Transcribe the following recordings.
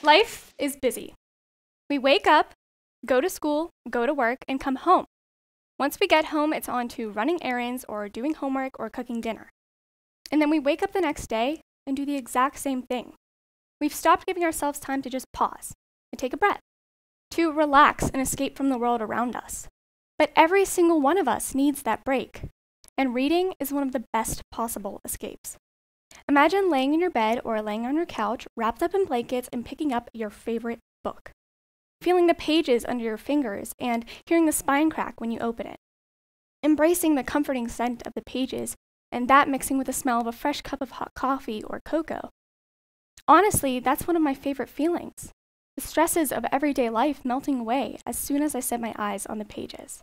Life is busy. We wake up, go to school, go to work, and come home. Once we get home, it's on to running errands or doing homework or cooking dinner. And then we wake up the next day and do the exact same thing. We've stopped giving ourselves time to just pause and take a breath, to relax and escape from the world around us. But every single one of us needs that break, and reading is one of the best possible escapes. Imagine laying in your bed or laying on your couch, wrapped up in blankets and picking up your favorite book, feeling the pages under your fingers and hearing the spine crack when you open it, embracing the comforting scent of the pages and that mixing with the smell of a fresh cup of hot coffee or cocoa. Honestly, that's one of my favorite feelings. The stresses of everyday life melting away as soon as I set my eyes on the pages.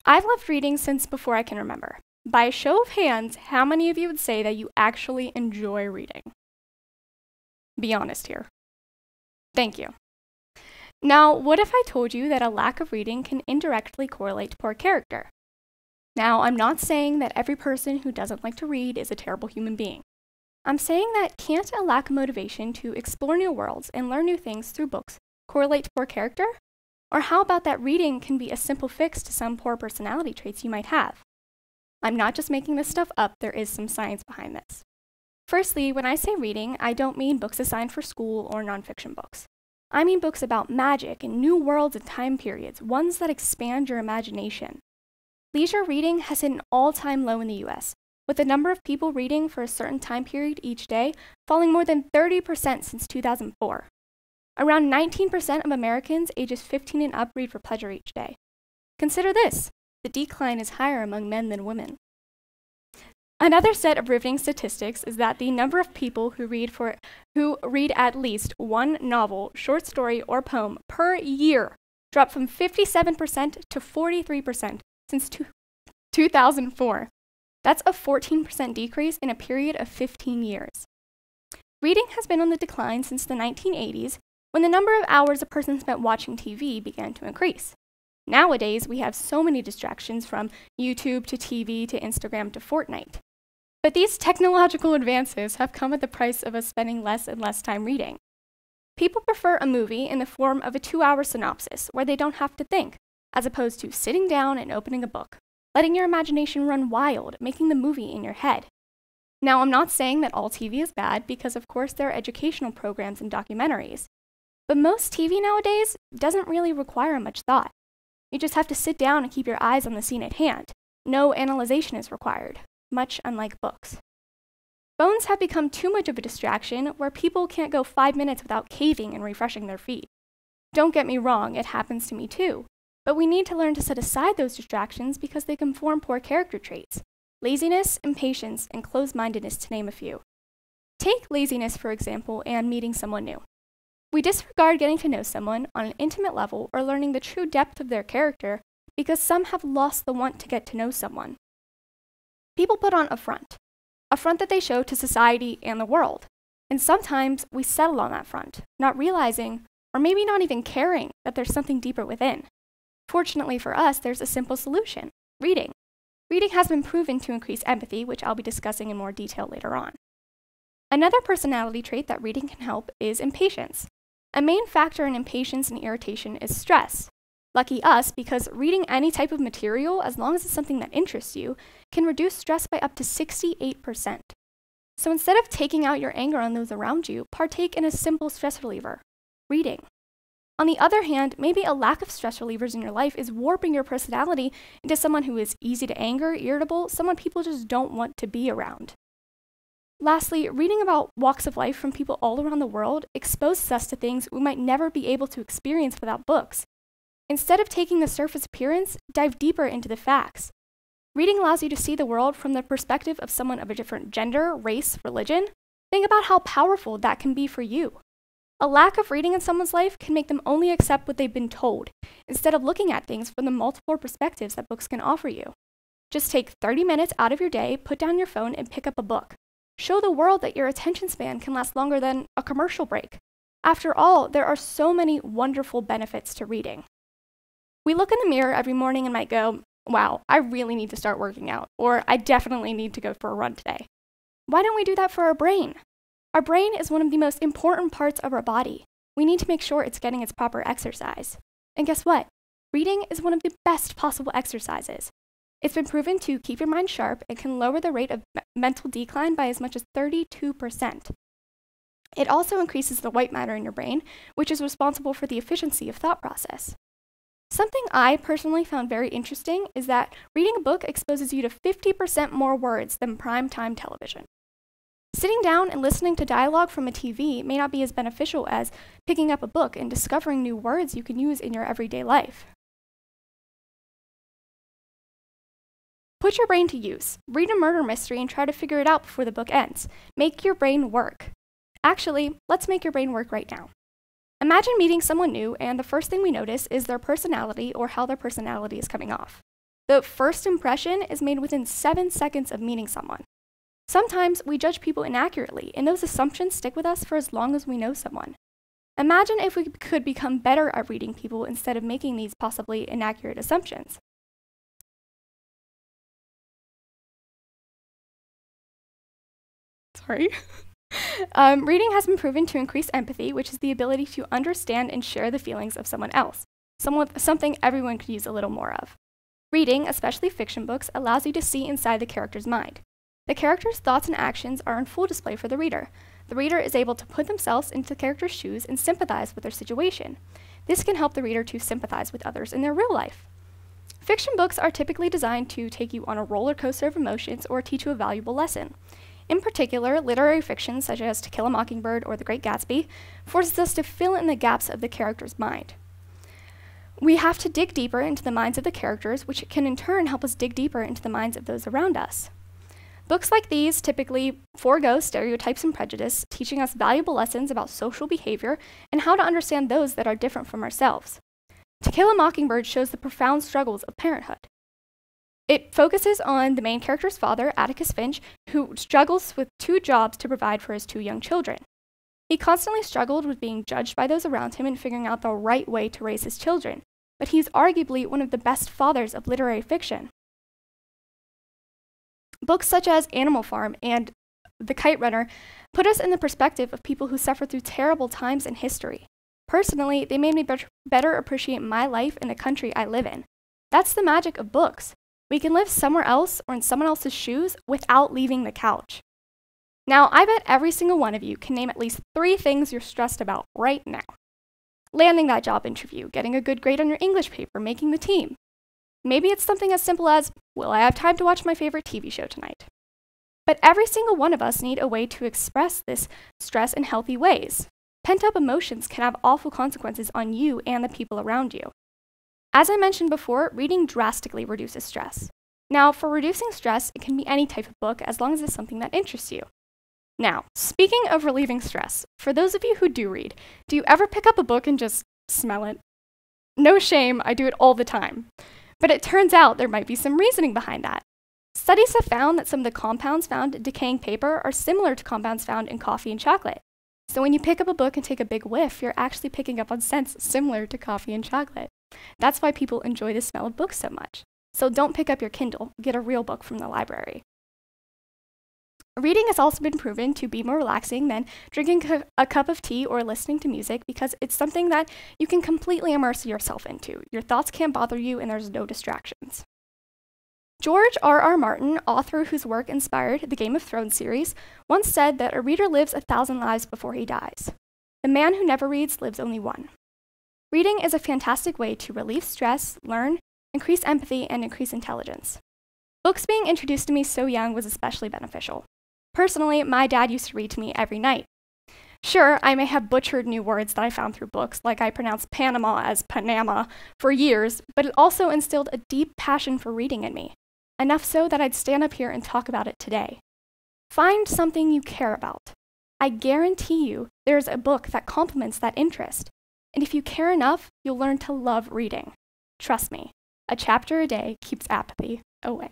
I've loved reading since before I can remember. By a show of hands, how many of you would say that you actually enjoy reading? Be honest here. Thank you. Now, what if I told you that a lack of reading can indirectly correlate to poor character? Now, I'm not saying that every person who doesn't like to read is a terrible human being. I'm saying that can't a lack of motivation to explore new worlds and learn new things through books correlate to poor character? Or how about that reading can be a simple fix to some poor personality traits you might have? I'm not just making this stuff up, there is some science behind this. Firstly, when I say reading, I don't mean books assigned for school or nonfiction books. I mean books about magic and new worlds and time periods, ones that expand your imagination. Leisure reading has hit an all-time low in the US, with the number of people reading for a certain time period each day falling more than 30% since 2004. Around 19% of Americans ages 15 and up read for pleasure each day. Consider this. The decline is higher among men than women. Another set of riveting statistics is that the number of people who read at least one novel, short story, or poem per year dropped from 57% to 43% since 2004. That's a 14% decrease in a period of 15 years. Reading has been on the decline since the 1980s, when the number of hours a person spent watching TV began to increase. Nowadays, we have so many distractions from YouTube to TV to Instagram to Fortnite. But these technological advances have come at the price of us spending less and less time reading. People prefer a movie in the form of a 2-hour synopsis where they don't have to think, as opposed to sitting down and opening a book, letting your imagination run wild, making the movie in your head. Now, I'm not saying that all TV is bad, because of course there are educational programs and documentaries. But most TV nowadays doesn't really require much thought. You just have to sit down and keep your eyes on the scene at hand. No analyzation is required, much unlike books. Phones have become too much of a distraction where people can't go 5 minutes without caving and refreshing their feed. Don't get me wrong, it happens to me too. But we need to learn to set aside those distractions because they can form poor character traits. Laziness, impatience, and closed-mindedness, to name a few. Take laziness, for example, and meeting someone new. We disregard getting to know someone on an intimate level or learning the true depth of their character because some have lost the want to get to know someone. People put on a front that they show to society and the world, and sometimes we settle on that front, not realizing, or maybe not even caring, that there's something deeper within. Fortunately for us, there's a simple solution: reading. Reading has been proven to increase empathy, which I'll be discussing in more detail later on. Another personality trait that reading can help is impatience. A main factor in impatience and irritation is stress. Lucky us, because reading any type of material, as long as it's something that interests you, can reduce stress by up to 68%. So instead of taking out your anger on those around you, partake in a simple stress reliever: reading. On the other hand, maybe a lack of stress relievers in your life is warping your personality into someone who is easy to anger, irritable, someone people just don't want to be around. Lastly, reading about walks of life from people all around the world exposes us to things we might never be able to experience without books. Instead of taking the surface appearance, dive deeper into the facts. Reading allows you to see the world from the perspective of someone of a different gender, race, religion. Think about how powerful that can be for you. A lack of reading in someone's life can make them only accept what they've been told, instead of looking at things from the multiple perspectives that books can offer you. Just take 30 minutes out of your day, put down your phone, and pick up a book. Show the world that your attention span can last longer than a commercial break. After all, there are so many wonderful benefits to reading. We look in the mirror every morning and might go, wow, I really need to start working out, or I definitely need to go for a run today. Why don't we do that for our brain? Our brain is one of the most important parts of our body. We need to make sure it's getting its proper exercise. And guess what? Reading is one of the best possible exercises. It's been proven to keep your mind sharp and can lower the rate of mental decline by as much as 32%. It also increases the white matter in your brain, which is responsible for the efficiency of thought process. Something I personally found very interesting is that reading a book exposes you to 50% more words than primetime television. Sitting down and listening to dialogue from a TV may not be as beneficial as picking up a book and discovering new words you can use in your everyday life. Put your brain to use. Read a murder mystery and try to figure it out before the book ends. Make your brain work. Actually, let's make your brain work right now. Imagine meeting someone new and the first thing we notice is their personality or how their personality is coming off. The first impression is made within 7 seconds of meeting someone. Sometimes we judge people inaccurately, and those assumptions stick with us for as long as we know someone. Imagine if we could become better at reading people instead of making these possibly inaccurate assumptions. Sorry. Reading has been proven to increase empathy, which is the ability to understand and share the feelings of someone else, something everyone could use a little more of. Reading, especially fiction books, allows you to see inside the character's mind. The character's thoughts and actions are on full display for the reader. The reader is able to put themselves into the character's shoes and sympathize with their situation. This can help the reader to sympathize with others in their real life. Fiction books are typically designed to take you on a roller coaster of emotions or teach you a valuable lesson. In particular, literary fiction such as To Kill a Mockingbird or The Great Gatsby forces us to fill in the gaps of the character's mind. We have to dig deeper into the minds of the characters, which can in turn help us dig deeper into the minds of those around us. Books like these typically forego stereotypes and prejudice, teaching us valuable lessons about social behavior and how to understand those that are different from ourselves. To Kill a Mockingbird shows the profound struggles of parenthood. It focuses on the main character's father, Atticus Finch, who struggles with 2 jobs to provide for his 2 young children. He constantly struggled with being judged by those around him and figuring out the right way to raise his children, but he's arguably one of the best fathers of literary fiction. Books such as Animal Farm and The Kite Runner put us in the perspective of people who suffered through terrible times in history. Personally, they made me better appreciate my life and the country I live in. That's the magic of books. We can live somewhere else or in someone else's shoes without leaving the couch. Now, I bet every single one of you can name at least 3 things you're stressed about right now. Landing that job interview, getting a good grade on your English paper, making the team. Maybe it's something as simple as, will I have time to watch my favorite TV show tonight? But every single one of us need a way to express this stress in healthy ways. Pent-up emotions can have awful consequences on you and the people around you. As I mentioned before, reading drastically reduces stress. Now, for reducing stress, it can be any type of book as long as it's something that interests you. Now, speaking of relieving stress, for those of you who do read, do you ever pick up a book and just smell it? No shame, I do it all the time. But it turns out there might be some reasoning behind that. Studies have found that some of the compounds found in decaying paper are similar to compounds found in coffee and chocolate. So when you pick up a book and take a big whiff, you're actually picking up on scents similar to coffee and chocolate. That's why people enjoy the smell of books so much. So don't pick up your Kindle, get a real book from the library. Reading has also been proven to be more relaxing than drinking a cup of tea or listening to music because it's something that you can completely immerse yourself into. Your thoughts can't bother you and there's no distractions. George R.R. Martin, author whose work inspired the Game of Thrones series, once said that a reader lives 1,000 lives before he dies. The man who never reads lives only one. Reading is a fantastic way to relieve stress, learn, increase empathy, and increase intelligence. Books being introduced to me so young was especially beneficial. Personally, my dad used to read to me every night. Sure, I may have butchered new words that I found through books, like I pronounced Panama as Panama for years, but it also instilled a deep passion for reading in me, enough so that I'd stand up here and talk about it today. Find something you care about. I guarantee you there's a book that complements that interest, and if you care enough, you'll learn to love reading. Trust me, a chapter a day keeps apathy away.